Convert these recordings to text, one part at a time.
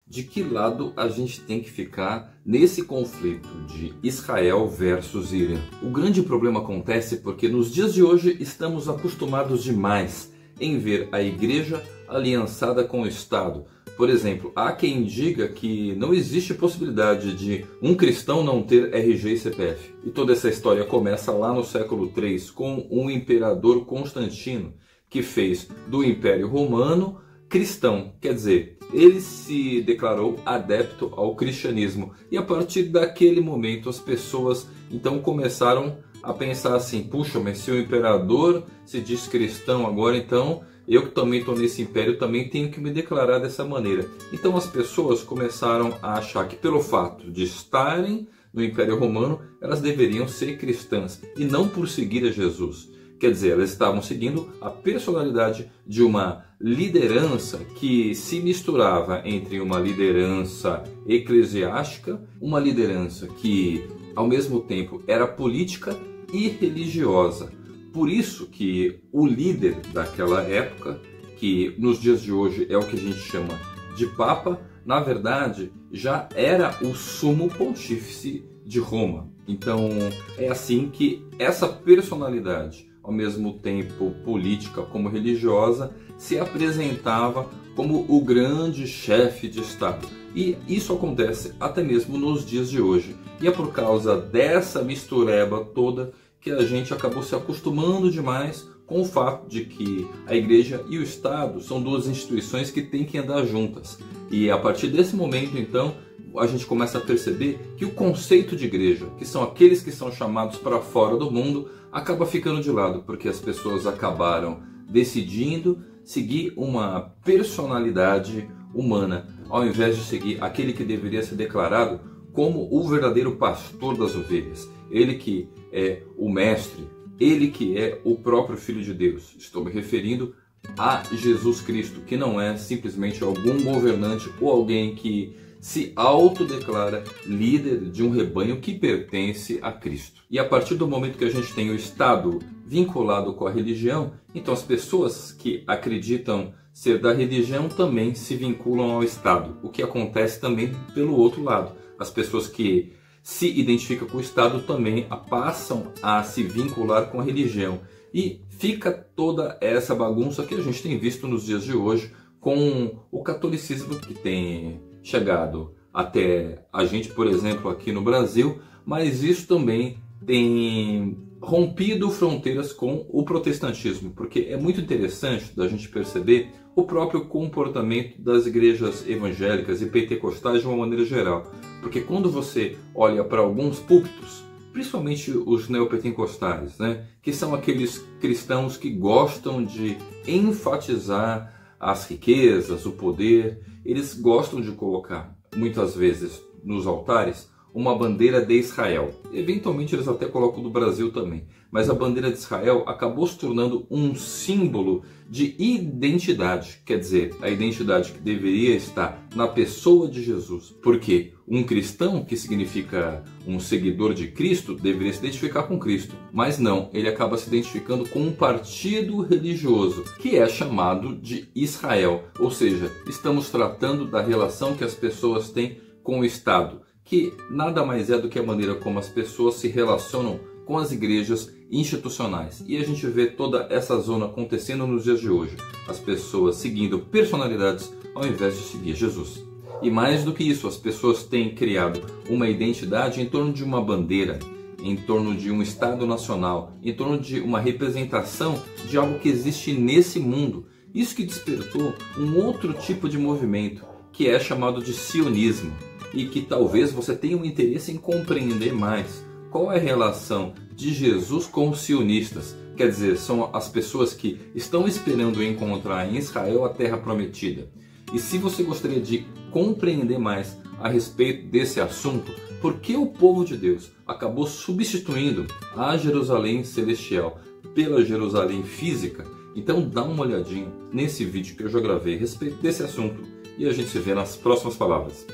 de que lado a gente tem que ficar nesse conflito de Israel versus Irã. O grande problema acontece porque nos dias de hoje estamos acostumados demais em ver a igreja aliançada com o Estado. Por exemplo, há quem diga que não existe possibilidade de um cristão não ter RG e CPF. E toda essa história começa lá no século III com o imperador Constantino, que fez do Império Romano cristão, quer dizer, ele se declarou adepto ao cristianismo. E a partir daquele momento as pessoas então começaram a pensar assim: puxa, mas se o imperador se diz cristão agora, então eu que também estou nesse império também tenho que me declarar dessa maneira. Então as pessoas começaram a achar que pelo fato de estarem no Império Romano, elas deveriam ser cristãs e não por seguir a Jesus. Quer dizer, elas estavam seguindo a personalidade de uma liderança que se misturava entre uma liderança eclesiástica, uma liderança que ao mesmo tempo era política e religiosa. Por isso que o líder daquela época, que nos dias de hoje é o que a gente chama de Papa, na verdade já era o sumo pontífice de Roma. Então é assim que essa personalidade, ao mesmo tempo política como religiosa, se apresentava como o grande chefe de Estado. E isso acontece até mesmo nos dias de hoje. E é por causa dessa mistureba toda que a gente acabou se acostumando demais com o fato de que a igreja e o Estado são duas instituições que têm que andar juntas. E a partir desse momento, então, a gente começa a perceber que o conceito de igreja, que são aqueles que são chamados para fora do mundo, acaba ficando de lado, porque as pessoas acabaram decidindo seguir uma personalidade humana, ao invés de seguir aquele que deveria ser declarado como o verdadeiro pastor das ovelhas. Ele que é o mestre, ele que é o próprio Filho de Deus. Estou me referindo a Jesus Cristo, que não é simplesmente algum governante ou alguém que se autodeclara líder de um rebanho que pertence a Cristo. E a partir do momento que a gente tem o Estado vinculado com a religião, então as pessoas que acreditam ser da religião também se vinculam ao Estado, o que acontece também pelo outro lado. As pessoas que se identificam com o Estado também passam a se vincular com a religião. E fica toda essa bagunça que a gente tem visto nos dias de hoje com o catolicismo que tem chegado até a gente, por exemplo, aqui no Brasil, mas isso também tem rompido fronteiras com o protestantismo, porque é muito interessante da gente perceber o próprio comportamento das igrejas evangélicas e pentecostais de uma maneira geral. Porque quando você olha para alguns púlpitos, principalmente os neopentecostais, né, que são aqueles cristãos que gostam de enfatizar as riquezas, o poder, eles gostam de colocar, muitas vezes, nos altares, uma bandeira de Israel. Eventualmente eles até colocam do Brasil também. Mas a bandeira de Israel acabou se tornando um símbolo de identidade. Quer dizer, a identidade que deveria estar na pessoa de Jesus. Porque um cristão, que significa um seguidor de Cristo, deveria se identificar com Cristo. Mas não, ele acaba se identificando com um partido religioso, que é chamado de Israel. Ou seja, estamos tratando da relação que as pessoas têm com o Estado, que nada mais é do que a maneira como as pessoas se relacionam com as igrejas institucionais. E a gente vê toda essa zona acontecendo nos dias de hoje. As pessoas seguindo personalidades ao invés de seguir Jesus. E mais do que isso, as pessoas têm criado uma identidade em torno de uma bandeira, em torno de um Estado nacional, em torno de uma representação de algo que existe nesse mundo. Isso que despertou um outro tipo de movimento, que é chamado de sionismo. E que talvez você tenha um interesse em compreender mais qual é a relação de Jesus com os sionistas. Quer dizer, são as pessoas que estão esperando encontrar em Israel a terra prometida. E se você gostaria de compreender mais a respeito desse assunto, por que o povo de Deus acabou substituindo a Jerusalém celestial pela Jerusalém física, então dá uma olhadinha nesse vídeo que eu já gravei a respeito desse assunto e a gente se vê nas próximas palavras.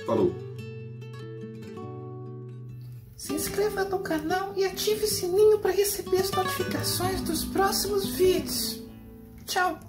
Falou! Se inscreva no canal e ative o sininho para receber as notificações dos próximos vídeos. Tchau!